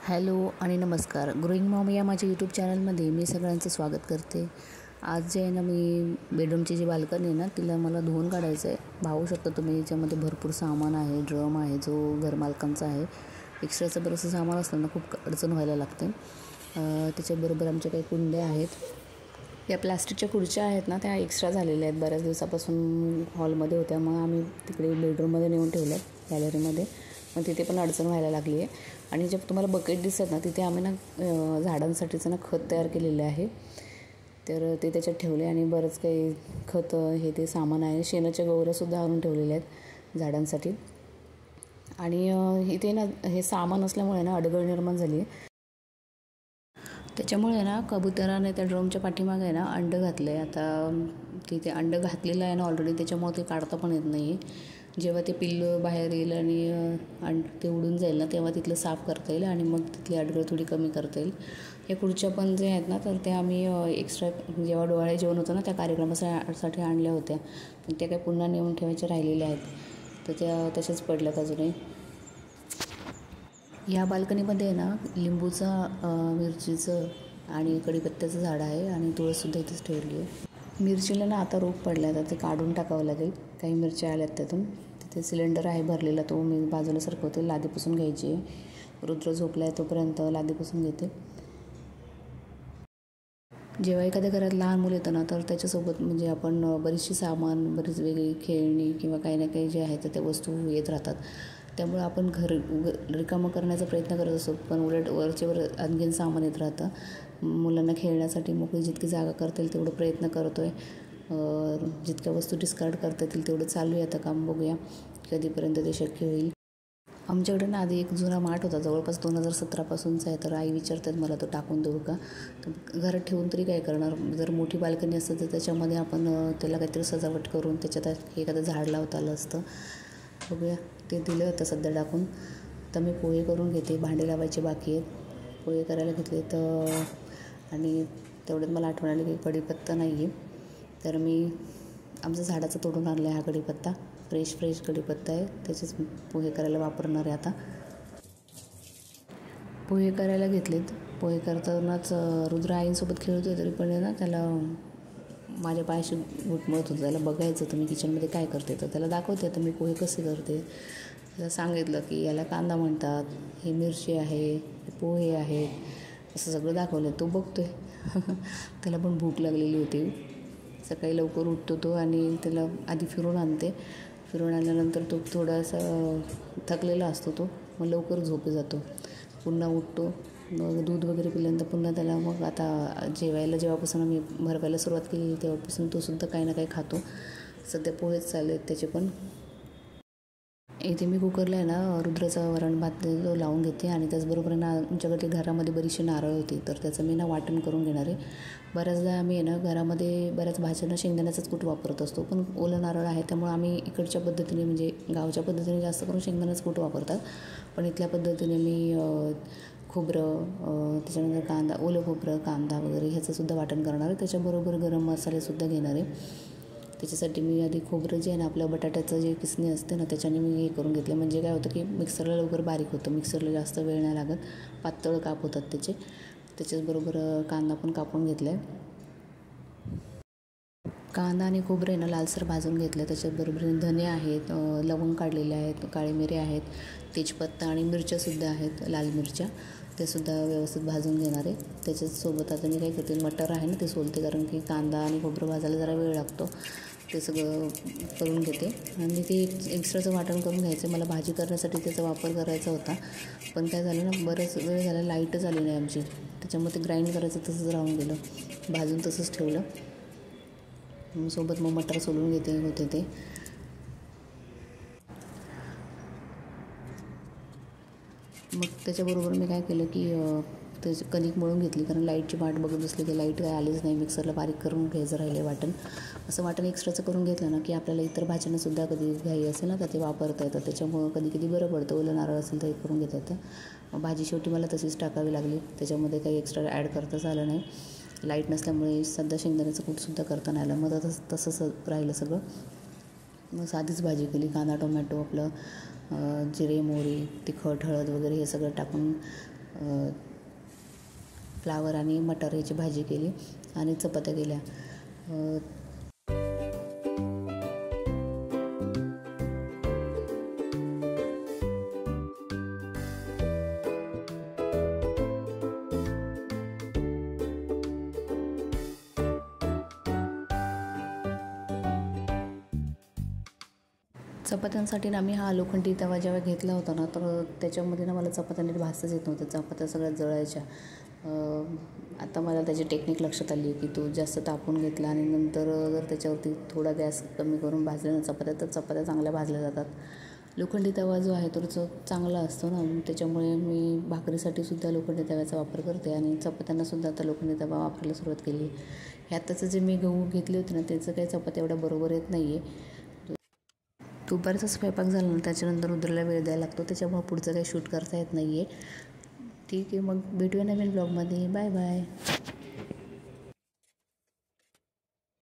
Hello आणि नमस्कार. Growing Maugham या माझ्या यूट्यूब चॅनलमध्ये मी सगळ्यांचं स्वागत करते. आज जे आहे ना, मी बेडरूमची जी बाल्कनी आहे ना, तिला मला धुवून काढायचं आहे. पाहू शकता तुम्ही, याच्यामध्ये भरपूर सामान आहे. ड्रम आहे जो घरमालकांचा आहे. एक्स्ट्राचं बरंचसं सामान असलं ना, खूप अडचण व्हायला लागते. त्याच्याबरोबर आमच्या काही कुंड्या आहेत. या प्लास्टिकच्या खुर्च्या आहेत ना, त्या एक्स्ट्रा झालेल्या आहेत. बऱ्याच दिवसापासून हॉलमध्ये होत्या, मग आम्ही तिकडे बेडरूममध्ये नेऊन ठेवल्या गॅलरीमध्ये. मग तिथे पण अडचण व्हायला लागली आहे. आणि जे तुम्हाला बकेट दिसतात ना, तिथे आम्ही ना झाडांसाठीचं ना खत तयार केलेलं आहे. तर ते त्याच्यात ठेवले आणि बरंच काही खत हे ते सामान आहे. शेणाच्या गवऱ्यासुद्धा आणून ठेवलेल्या आहेत झाडांसाठी. आणि इथे ना हे सामान असल्यामुळे ना अडगळ निर्माण झाली आहे. त्याच्यामुळे ना कबुतराने त्या ड्रमच्या पाठीमागे आहे ना अंडं घातलं आहे. आता तिथे अंडं घातलेलं आहे ना ऑलरेडी, त्याच्यामुळे ते काढता पण येत नाही आहे. जेव्हा ते पिल्लं बाहेर येईल आणि ते उडून जाईल ना, तेव्हा तिथलं साफ करता येईल आणि मग तिथली अडगळ थोडी कमी करता येईल. या खुर्च्या पण जे आहेत ना, तर ते आम्ही एक्स्ट्रा जेव्हा डोहाळे जेवण होतं ना, त्या कार्यक्रमासाठी आणल्या होत्या. पण त्या काही पुन्हा नेऊन ठेवायच्या राहिलेल्या आहेत, तर त्या तशाच पडल्यात अजूनही. या बाल्कनीमध्ये आहे ना, लिंबूचा, मिरचीचं आणि कढीपत्त्याचं झाड आहे आणि तुळससुद्धा इथेच ठेवली आहे. मिरचीला ना आता रोग पडला आहे, तर ते काढून टाकावं लागेल. काही मिरच्या आल्यात त्यातून. तिथे सिलेंडर आहे भरलेला, तो मी बाजूला सरकवते. लादी पुसून घ्यायची आहे. रुद्र झोपला आहे तोपर्यंत लादी पुसून घेते. जेव्हा एखाद्या घरात लहान मुलं येतं ना, तर त्याच्यासोबत म्हणजे आपण बरीचशी सामान, बरीच वेगळी खेळणी किंवा काही ना काही जे आहे तर त्या वस्तू येत राहतात. त्यामुळे आपण घर रिकामं करण्याचा प्रयत्न करत असतो, पण उलट वरचेवर आणखीन सामान येत राहतं. मुलांना खेळण्यासाठी मोकळी जितकी जागा करता येईल तेवढं प्रयत्न करतो आहे. जितक्या वस्तू डिस्कार्ड करता येतील तेवढं चालू आहे आता काम. बघूया कधीपर्यंत ते शक्य होईल. आमच्याकडे ना आधी एक जुना माठ होता, जवळपास 2017पासूनचा आहे. तर आई विचारतात मला तो टाकून देऊ का. तर घरात ठेवून तरी काय करणार. जर मोठी बाल्कनी असतं तर त्याच्यामध्ये आपण त्याला काहीतरी सजावट करून त्याच्यात एखादं झाड लावता आलं असतं. बघूया, ते दिलं होतं सध्या टाकून. तर मी पोहे करून घेते. भांडे लावायचे बाकी आहेत. पोहे करायला घेतले तर आणि तेवढ्यात मला आठवण आली की कढीपत्ता नाही आहे. तर मी आमच्या झाडाचा तोडून आणला आहे हा कढीपत्ता. फ्रेश कढीपत्ता आहे. त्याचेच पोहे करायला वापरणार आहे आता. पोहे करायला घेतलेत. पोहे करतानाच रुद्र आईंसोबत खेळत होते, तरी पण ना त्याला माझ्या पायाशी घुटमळत होतं. त्याला बघायचं तर मी किचनमध्ये काय करते, तर त्याला दाखवते आता मी पोहे कसे करते. त्याला सांगितलं की याला कांदा म्हणतात, ही मिरची आहे, हे पोहे आहेत, असं सगळं दाखवलं. तो बघतो आहे. त्याला पण भूक लागलेली होती. सकाळी लवकर उठतो तो आणि त्याला आधी फिरून आणते. फिरून आणल्यानंतर तो थोडासा थकलेला असतो तो, मग लवकर झोपी जातो. पुन्हा उठतो, मग दूध वगैरे पिल्यानंतर पुन्हा त्याला मग आता जेव्हापासून आम्ही भरवायला सुरुवात केली तेव्हापासून तो सुद्धा काही ना काही खातो. सध्या पोहेच चालू आहेत त्याचे पण. इथे मी कुकरला आहे ना रुद्राचा वरण भात लावून घेते आणि त्याचबरोबर आमच्याकडे घरामध्ये बरीचशी नारळ होती, तर त्याचं मी वाटण करून घेणार आहे. बऱ्याचदा आम्ही आहे ना घरामध्ये बऱ्याच भाज्यांना शेंगदाण्याचाच कूट वापरत असतो, पण ओलं नारळ आहे त्यामुळे आम्ही इकडच्या पद्धतीने म्हणजे गावच्या पद्धतीने जास्त करून शेंगदाण्याचं कूट वापरतात. पण इथल्या पद्धतीने मी खोबरं, त्याच्यानंतर कांदा, ओलं खोबरं, कांदा वगैरे ह्याचंसुद्धा वाटण करणार आहे. त्याच्याबरोबर गरम मसालेसुद्धा घेणार आहे. त्याच्यासाठी मी आधी खोबरं जे आहे ना, आपलं बटाट्याचं जे किसणी असते ना, त्याच्याने मी हे करून घेतलं. म्हणजे काय होतं की मिक्सरला लवकर बारीक होतं. मिक्सरला जास्त वेळ नाही लागत. पातळ काप होतात त्याचे. त्याच्याचबरोबर कांदा पण कापून घेतला आहे. कांदा आणि खोबरं आहे ना लालसर भाजून घेतलं. त्याच्याबरोबर धने आहेत, लवंग काढलेले आहेत, काळे मिरे आहेत, तेजपत्ता आणि मिरच्यासुद्धा आहेत, लाल मिरच्या. ते सुद्धा व्यवस्थित भाजून घेणार आहे. त्याच्यासोबत आता मी काय करते, मटर आहे ना ते सोलते, कारण की कांदा आणि खोबरं भाजायला जरा वेळ लागतो. ते सगळं करून घेते आणि ते एक्स्ट्राचं वाटण करून घ्यायचं. मला भाजी करण्यासाठी त्याचा वापर करायचा होता, पण काय झालं ना, बराच वेळ झाला लाईटच आली नाही आमची. त्याच्यामुळे ते ग्राइंड करायचं तसंच राहून गेलं. भाजून तसंच ठेवलं. सोबत मग मटर सोलून होते ते. मग त्याच्याबरोबर मी काय केलं की त्याची कणिक मळून घेतली, कारण लाईटची वाट बघत बसली की लाईट काय आलीच नाही. मिक्सरला बारीक करून घ्यायचं राहिले वाटण. असं वाटण एक्स्ट्राचं करून घेतलं ना की आपल्याला इतर भाज्यांनासुद्धा कधी घाई असेल ना तर ते वापरता येतं. त्याच्यामुळं कधी बरं पडतं. ओलं नारळ असेल तर हे करून घेता येतं. भाजी शेवटी मला तशीच टाकावी लागली. त्याच्यामध्ये काही एक्स्ट्रा ॲड करताच आलं नाही. लाईट नसल्यामुळे सध्या शेंगदाण्याचं कूटसुद्धा करता नाही आलं. मग तसंच राहिलं सगळं. मग साधीच भाजी केली. कांदा टोमॅटो, आपलं जिरे मोहरी, तिखट, हळद वगैरे हे सगळं टाकून फ्लावर आणि मटार याची भाजी केली आणि चपात्या केल्या. चपात्यांसाठी ना आम्ही हा लोखंडी तवा जेव्हा घेतला होता ना, तर त्याच्यामध्ये ना मला चपात्या नीट भाजताच येत नव्हत्या. चपात्या सगळ्या जळायच्या. आता मला त्याची टेक्निक लक्षात आली की तो जास्त तापून घेतला आणि नंतर जर त्याच्यावरती थोडा गॅस कमी करून भाजल्या ना चपात्या, तर चपात्या चांगल्या भाजल्या जातात. लोखंडी तवा जो आहे तो चांगला असतो ना, त्याच्यामुळे मी भाकरीसाठी सुद्धा लोखंडी तव्याचा वापर करते आणि चपात्यांनासुद्धा आता लोखंडी तवा वापरायला सुरुवात केली. हे आत्ताचं जे मी गहू घेतले होते ना, त्याचं काही चपात्या एवढ्या बरोबर येत नाही आहे. दुपारचा स्वयंपाक झाला ना, त्याच्यानंतर रुद्रला वेळ द्यायला लागतो, त्याच्यामुळे पुढचं काही शूट करता येत नाही आहे. ठीक आहे, मग भेटूया नवीन ब्लॉगमध्ये. Bye bye.